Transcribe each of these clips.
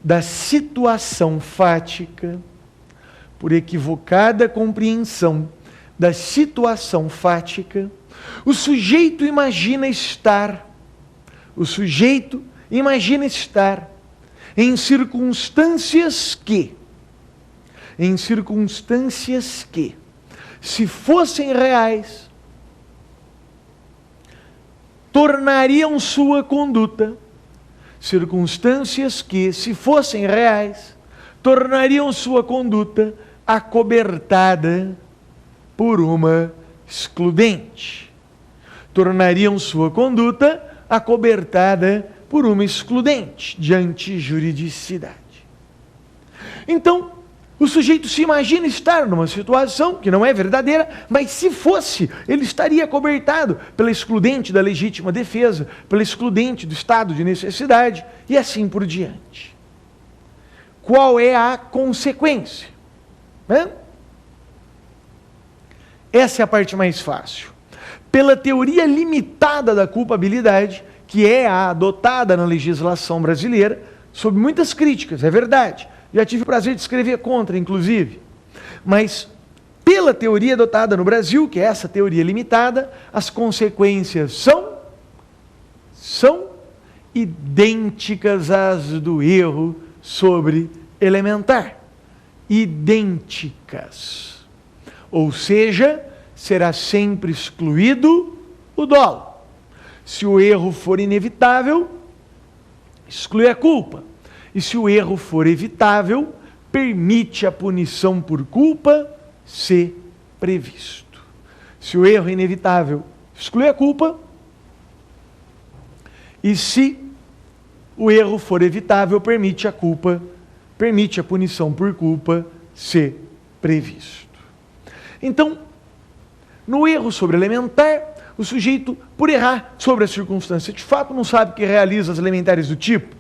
da situação fática, por equivocada compreensão da situação fática, o sujeito imagina estar em circunstâncias que, se fossem reais, tornariam sua conduta, acobertada por uma excludente. De antijuridicidade. Então, o sujeito se imagina estar numa situação que não é verdadeira, mas se fosse, ele estaria acobertado pela excludente da legítima defesa, pela excludente do estado de necessidade, e assim por diante. Qual é a consequência? Essa é a parte mais fácil. Pela teoria limitada da culpabilidade, que é a adotada na legislação brasileira, sob muitas críticas, é verdade. Já tive o prazer de escrever contra, inclusive. Mas, pela teoria adotada no Brasil, que é essa teoria limitada, as consequências são idênticas às do erro sobre elementar. Idênticas. Ou seja, será sempre excluído o dolo. Se o erro for inevitável, exclui a culpa. E se o erro for evitável, permite a punição por culpa ser previsto. Se o erro é inevitável, exclui a culpa. E se o erro for evitável, permite a punição por culpa ser previsto. Então, no erro sobre elementar, o sujeito, por errar sobre a circunstância de fato, não sabe que realiza as elementares do tipo.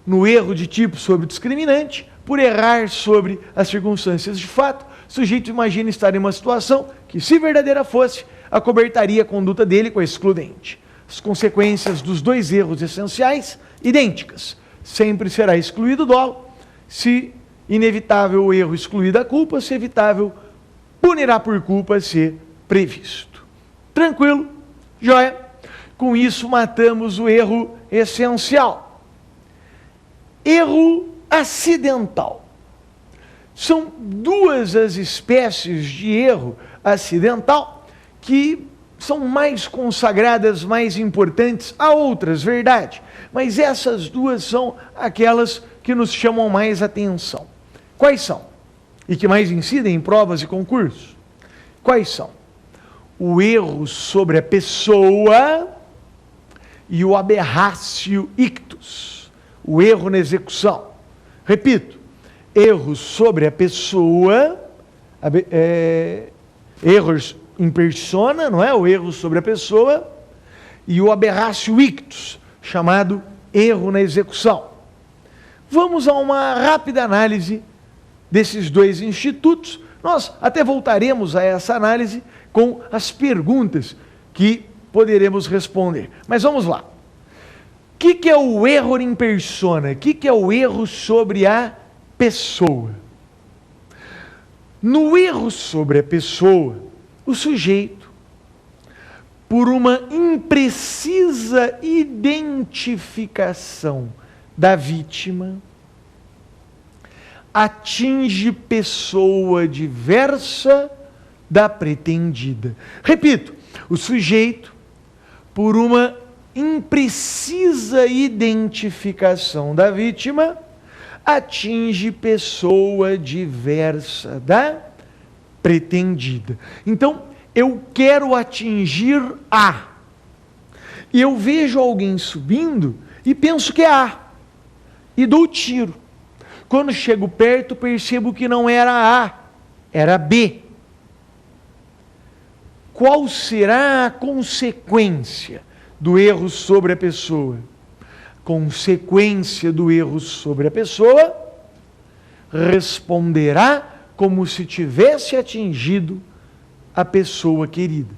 No erro de tipo sobre o discriminante, por errar sobre as circunstâncias de fato, o sujeito imagina estar em uma situação que, se verdadeira fosse, acobertaria a conduta dele com a excludente. As consequências dos dois erros essenciais, idênticas. Sempre será excluído o dolo. Se inevitável o erro, excluída a culpa. Se evitável, punirá por culpa ser previsto. Tranquilo? Joia? Com isso, matamos o erro essencial. Erro acidental. São duas as espécies de erro acidental que são mais consagradas, mais importantes, há outras, verdade, mas essas duas são aquelas que nos chamam mais atenção. Quais são? E que mais incidem em provas e concursos? Quais são? O erro sobre a pessoa e o aberratio ictus. O erro na execução. Repito, erros sobre a pessoa, erros in persona, não é? O erro sobre a pessoa, e o aberratio ictus, chamado erro na execução. Vamos a uma rápida análise desses dois institutos. Nós até voltaremos a essa análise com as perguntas que poderemos responder. Mas vamos lá. O que é o erro in persona? O que é o erro sobre a pessoa? No erro sobre a pessoa, o sujeito, por uma imprecisa identificação da vítima, atinge pessoa diversa da pretendida. Repito, o sujeito, por uma imprecisa identificação da vítima, atinge pessoa diversa da pretendida. Então, eu quero atingir A. E eu vejo alguém subindo e penso que é A. E dou tiro. Quando chego perto, percebo que não era A, era B. Qual será a consequência do erro sobre a pessoa? Consequência do erro sobre a pessoa, responderá como se tivesse atingido a pessoa querida.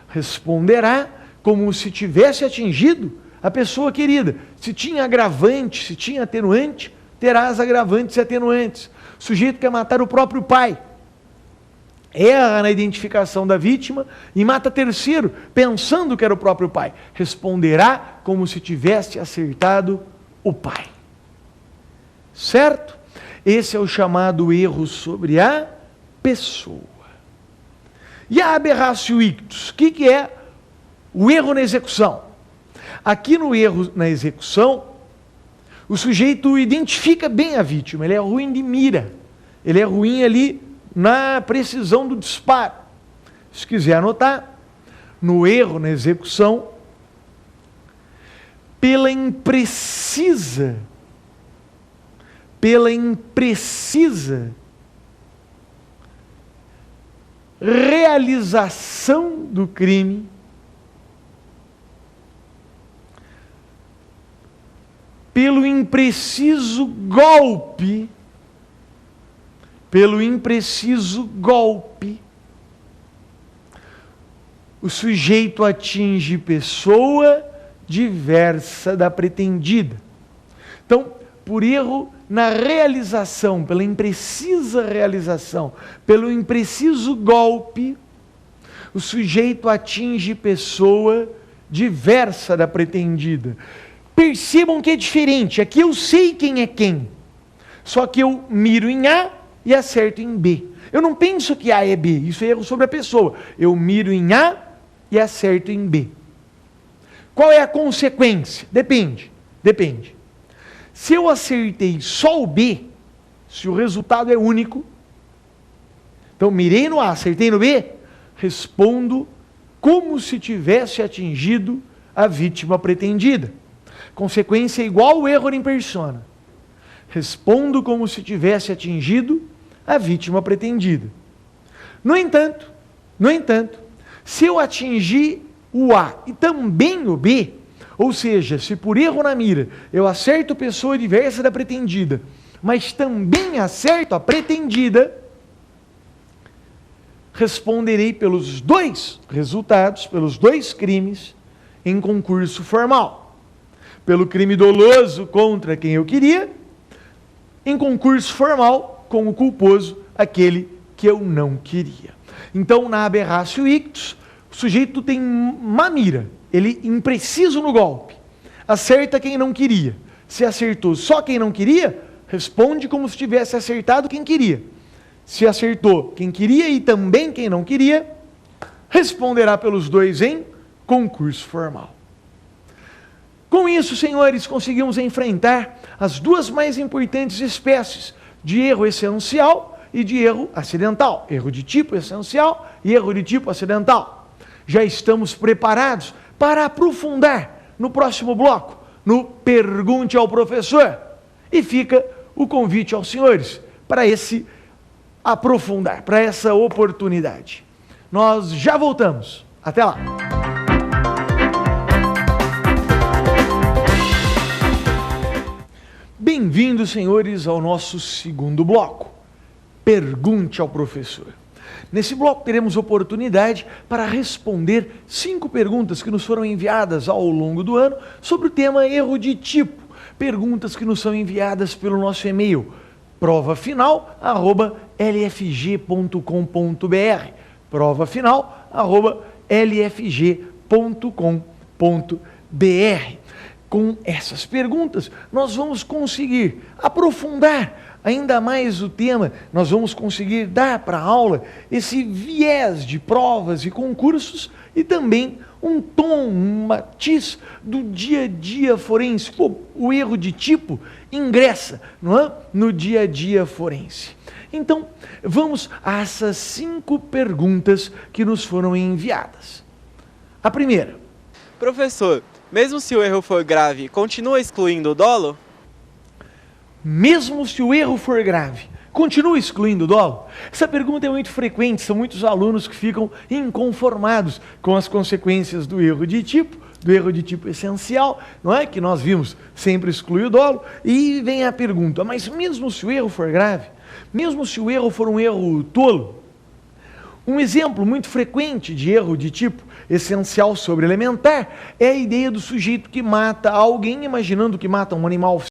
Responderá como se tivesse atingido a pessoa querida. Se tinha agravante, se tinha atenuante, terá as agravantes e atenuantes. O sujeito quer matar o próprio pai, erra na identificação da vítima e mata terceiro, pensando que era o próprio pai. Responderá como se tivesse acertado o pai. Certo? Esse é o chamado erro sobre a pessoa. E a aberratio ictus? O que é o erro na execução? Aqui no erro na execução, o sujeito identifica bem a vítima, ele é ruim de mira, ele é ruim ali na precisão do disparo. Se quiser anotar, no erro na execução, pela imprecisa realização do crime, pelo impreciso golpe, o sujeito atinge pessoa diversa da pretendida. Então, por erro na realização, pela imprecisa realização, pelo impreciso golpe, o sujeito atinge pessoa diversa da pretendida. Percebam que é diferente. Aqui eu sei quem é quem, só que eu miro em A e acerto em B. Eu não penso que A é B, isso é erro sobre a pessoa. Eu miro em A e acerto em B. Qual é a consequência? Depende. Se eu acertei só o B, se o resultado é único, então mirei no A, acertei no B, respondo como se tivesse atingido a vítima pretendida. Consequência igual ao erro in persona. Respondo como se tivesse atingido a vítima pretendida. No entanto, se eu atingir o A e também o B, ou seja, se por erro na mira eu acerto pessoa diversa da pretendida, mas também acerto a pretendida, responderei pelos dois resultados, pelos dois crimes, em concurso formal. Pelo crime doloso contra quem eu queria, em concurso formal com o culposo, aquele que eu não queria. Então, na aberratio ictus, o sujeito tem uma mira, ele impreciso no golpe, acerta quem não queria. Se acertou só quem não queria, responde como se tivesse acertado quem queria. Se acertou quem queria e também quem não queria, responderá pelos dois em concurso formal. Com isso, senhores, conseguimos enfrentar as duas mais importantes espécies de erro essencial e de erro acidental. Erro de tipo essencial e erro de tipo acidental. Já estamos preparados para aprofundar no próximo bloco, no Pergunte ao Professor. E fica o convite aos senhores para esse aprofundar, para essa oportunidade. Nós já voltamos. Até lá! Bem-vindos, senhores, ao nosso segundo bloco. Pergunte ao Professor. Nesse bloco teremos oportunidade para responder 5 perguntas que nos foram enviadas ao longo do ano sobre o tema erro de tipo. Perguntas que nos são enviadas pelo nosso e-mail provafinal@lfg.com.br provafinal@lfg.com.br. Com essas perguntas, nós vamos conseguir aprofundar ainda mais o tema, nós vamos conseguir dar para a aula esse viés de provas e concursos e também um tom, um matiz do dia a dia forense. Pô, o erro de tipo ingressa, não é? No dia a dia forense. Então, vamos a essas 5 perguntas que nos foram enviadas. A primeira. Professor, mesmo se o erro for grave, continua excluindo o dolo? Mesmo se o erro for grave, continua excluindo o dolo? Essa pergunta é muito frequente, são muitos alunos que ficam inconformados com as consequências do erro de tipo essencial, não é? Que nós vimos, sempre exclui o dolo, e vem a pergunta, mas mesmo se o erro for grave, mesmo se o erro for um erro tolo, um exemplo muito frequente de erro de tipo essencial sobre elementar é a ideia do sujeito que mata alguém imaginando que mata um animal